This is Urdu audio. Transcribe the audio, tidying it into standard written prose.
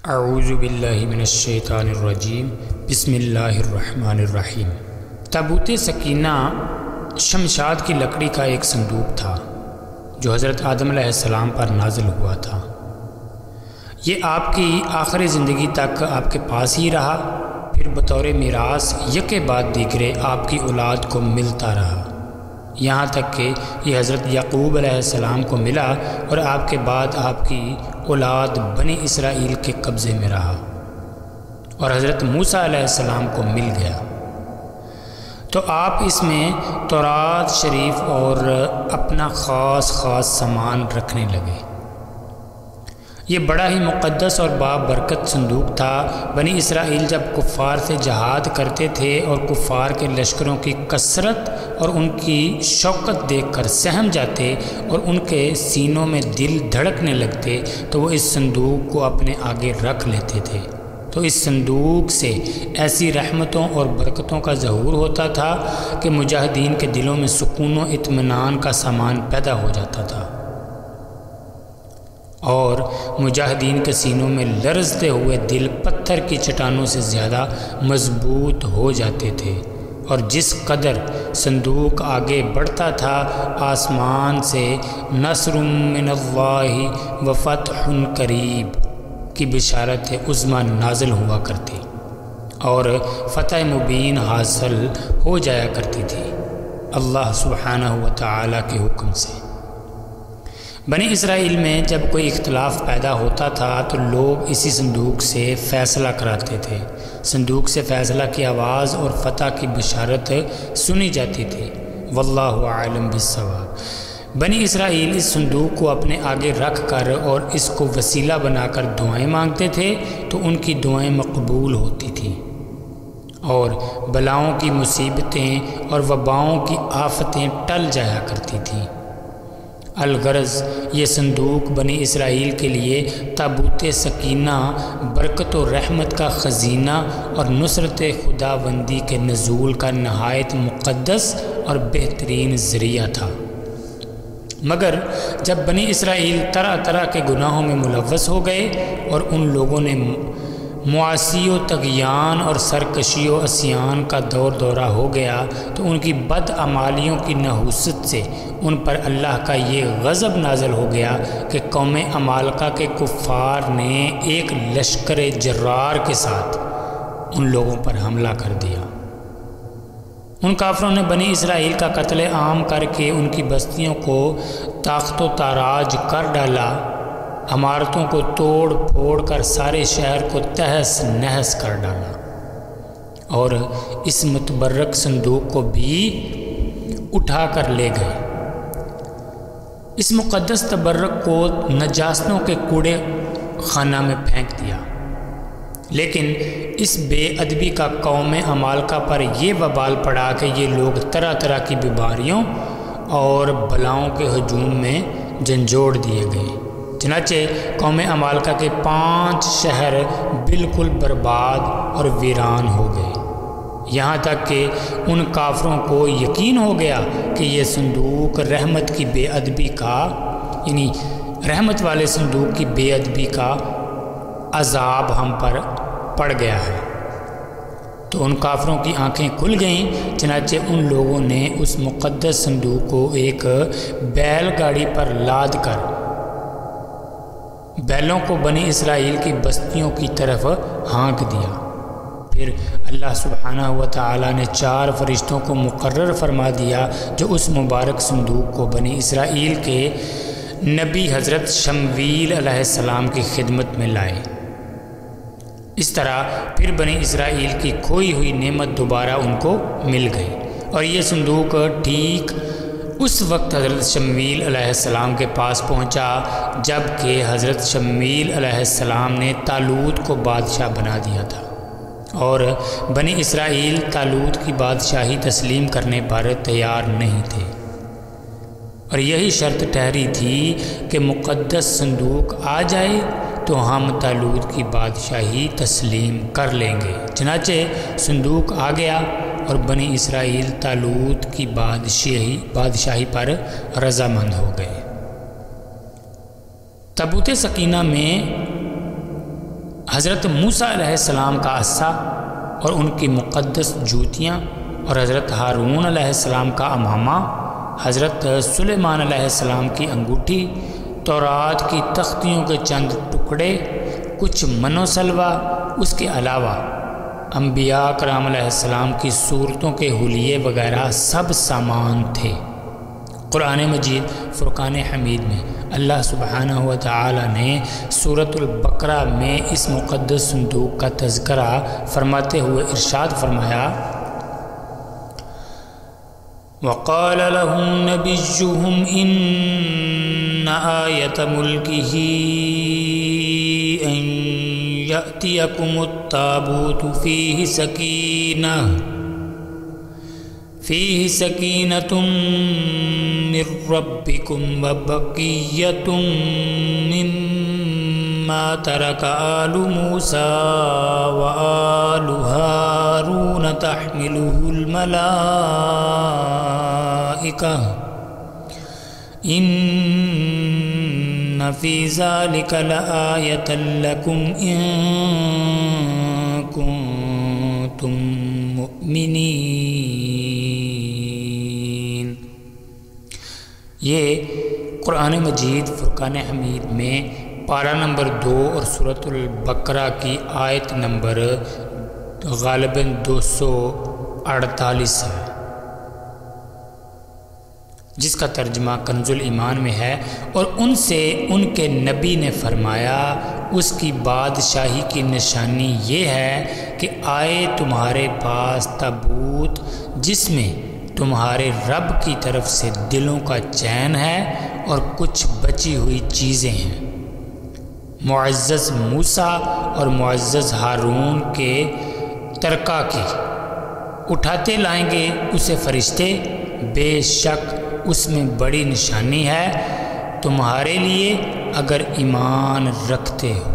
اعوذ باللہ من الشیطان الرجیم بسم اللہ الرحمن الرحیم۔ تابوت سکینہ شمشاد کی لکڑی کا ایک صندوق تھا جو حضرت آدم علیہ السلام پر نازل ہوا تھا۔ یہ آپ کی آخری زندگی تک آپ کے پاس ہی رہا، پھر بطور میراث یکے بعد دیگرے آپ کی اولاد کو ملتا رہا، یہاں تک کہ یہ حضرت یعقوب علیہ السلام کو ملا اور آپ کے بعد آپ کی اولاد بنی اسرائیل کے قبضے میں رہا اور حضرت موسیٰ علیہ السلام کو مل گیا۔ تو آپ اس میں تورات شریف اور اپنا خاص سامان رکھنے لگے۔ یہ بڑا ہی مقدس اور بابرکت صندوق تھا۔ بنی اسرائیل جب کفار سے جہاد کرتے تھے اور کفار کے لشکروں کی کثرت اور ان کی شوکت دیکھ کر سہم جاتے اور ان کے سینوں میں دل دھڑکنے لگتے تو وہ اس صندوق کو اپنے آگے رکھ لیتے تھے، تو اس صندوق سے ایسی رحمتوں اور برکتوں کا ظہور ہوتا تھا کہ مجاہدین کے دلوں میں سکون و اطمینان کا سامان پیدا ہو جاتا تھا اور مجاہدین کے سینوں میں لرزتے ہوئے دل پتھر کی چٹانوں سے زیادہ مضبوط ہو جاتے تھے۔ اور جس قدر صندوق آگے بڑھتا تھا، آسمان سے نصر من اللہ و فتح قریب کی بشارت عظمیٰ نازل ہوا کرتی اور فتح مبین حاصل ہو جایا کرتی تھی اللہ سبحانہ و تعالیٰ کے حکم سے۔ بنی اسرائیل میں جب کوئی اختلاف پیدا ہوتا تھا تو لوگ اسی صندوق سے فیصلہ کراتے تھے۔ صندوق سے فیصلہ کی آواز اور فتح کی بشارت سنی جاتی تھی۔ واللہ عالم بالصواب۔ بنی اسرائیل اس صندوق کو اپنے آگے رکھ کر اور اس کو وسیلہ بنا کر دعائیں مانگتے تھے تو ان کی دعائیں مقبول ہوتی تھیں اور بلاؤں کی مصیبتیں اور وباؤں کی آفتیں ٹل جایا کرتی تھیں۔ الغرض یہ صندوق بنی اسرائیل کے لیے تابوت سکینہ برکت و رحمت کا خزینہ اور نصرت خداوندی کے نزول کا نہایت مقدس اور بہترین ذریعہ تھا۔ مگر جب بنی اسرائیل طرح طرح کے گناہوں میں ملوث ہو گئے اور ان لوگوں نے معاصی و طغیان اور سرکشی و عصیان کا دورہ ہو گیا تو ان کی بدعمالیوں کی نحوست سے ان پر اللہ کا یہ غضب نازل ہو گیا کہ قوم عمالقہ کے کفار نے ایک لشکر جرار کے ساتھ ان لوگوں پر حملہ کر دیا۔ ان کافروں نے بنی اسرائیل کا قتل عام کر کے ان کی بستیوں کو تاخت و تاراج کر ڈالا، عمارتوں کو توڑ پھوڑ کر سارے شہر کو تہس نہس کر ڈالا اور اس متبرک صندوق کو بھی اٹھا کر لے گئے۔ اس مقدس تبرک کو نجاستوں کے کوڑے خانہ میں پھینک دیا، لیکن اس بے ادبی کا قوم عمالقہ پر یہ وبال پڑا کہ یہ لوگ طرح طرح کی بیماریوں اور بلاؤں کے ہجوم میں جھنجھوڑ دیے گئے۔ چنانچہ قوم عمالقہ کے 5 شہر بالکل برباد اور ویران ہو گئے، یہاں تک کہ ان کافروں کو یقین ہو گیا کہ یہ صندوق رحمت کی بے ادبی کا یعنی رحمت والے صندوق کی بے ادبی کا عذاب ہم پر پڑ گیا ہے۔ تو ان کافروں کی آنکھیں کھل گئیں، چنانچہ ان لوگوں نے اس مقدس صندوق کو ایک بیل گاڑی پر لاد کر بیلوں کو بنی اسرائیل کی بستیوں کی طرف ہانک دیا۔ پھر اللہ سبحانہ و تعالیٰ نے 4 فرشتوں کو مقرر فرما دیا جو اس مبارک صندوق کو بنی اسرائیل کے نبی حضرت شمویل علیہ السلام کی خدمت میں لائے۔ اس طرح پھر بنی اسرائیل کی کھوئی ہوئی نعمت دوبارہ ان کو مل گئی اور یہ صندوق ٹھیک اس وقت حضرت شمویل علیہ السلام کے پاس پہنچا جب کہ حضرت شمویل علیہ السلام نے طالوت کو بادشاہ بنا دیا تھا اور بنی اسرائیل طالوت کی بادشاہی تسلیم کرنے پر تیار نہیں تھے، اور یہی شرط ٹھہری تھی کہ مقدس صندوق آ جائے تو ہم طالوت کی بادشاہی تسلیم کر لیں گے۔ چنانچہ صندوق آ گیا اور بنی اسرائیل طالوت کی بادشاہی پر رضامند ہو گئے۔ تابوت سکینہ میں حضرت موسیٰ علیہ السلام کا عصا اور ان کی مقدس جوتیاں، اور حضرت ہارون علیہ السلام کا امامہ، حضرت سلیمان علیہ السلام کی انگوٹھی، تورات کی تختیوں کے چند ٹکڑے، کچھ من و سلوہ، اس کے علاوہ انبیاء کرام علیہ السلام کی صورتوں کے حلیے وغیرہ سب سامان تھے۔ قرآن مجید فرقان حمید میں اللہ سبحانہ و تعالی نے سورۃ البقرہ میں اس مقدس صندوق کا تذکرہ فرماتے ہوئے ارشاد فرمایا، وَقَالَ لَهُمْ نَبِيُّهُمْ إِنَّ آيَةَ مُلْكِهِ أَن يَأْتِيَكُمُ التَّابُوتُ فِيهِ سَكِينَةٌ مِّن رَّبِّكُمْ وَبَقِيَّةٌ مِّمَّا تَرَكَ آلُ مُوسَىٰ وَآلُ هَارُونَ تَحْمِلُهُ الْمَلَائِكَةُ إِنَّ فِي ذَلِكَ لَآيَةً لَكُمْ إِن كُنتُم مُؤْمِنِينَ۔ یہ قرآن مجید فرقان حمید میں پارہ نمبر 2 اور سورۃ البقرہ کی آیت نمبر غالباً 248 ہے، جس کا ترجمہ کنز الایمان میں ہے، اور ان سے ان کے نبی نے فرمایا، اس کی بادشاہی کی نشانی یہ ہے کہ آئے تمہارے پاس تابوت جس میں تمہارے رب کی طرف سے دلوں کا چین ہے اور کچھ بچی ہوئی چیزیں ہیں۔ معزز موسیٰ اور معزز ہارون کے ترکہ کی اٹھاتے لائیں گے اسے فرشتے، بے شک اس میں بڑی نشانی ہے تمہارے لیے اگر ایمان رکھتے ہو۔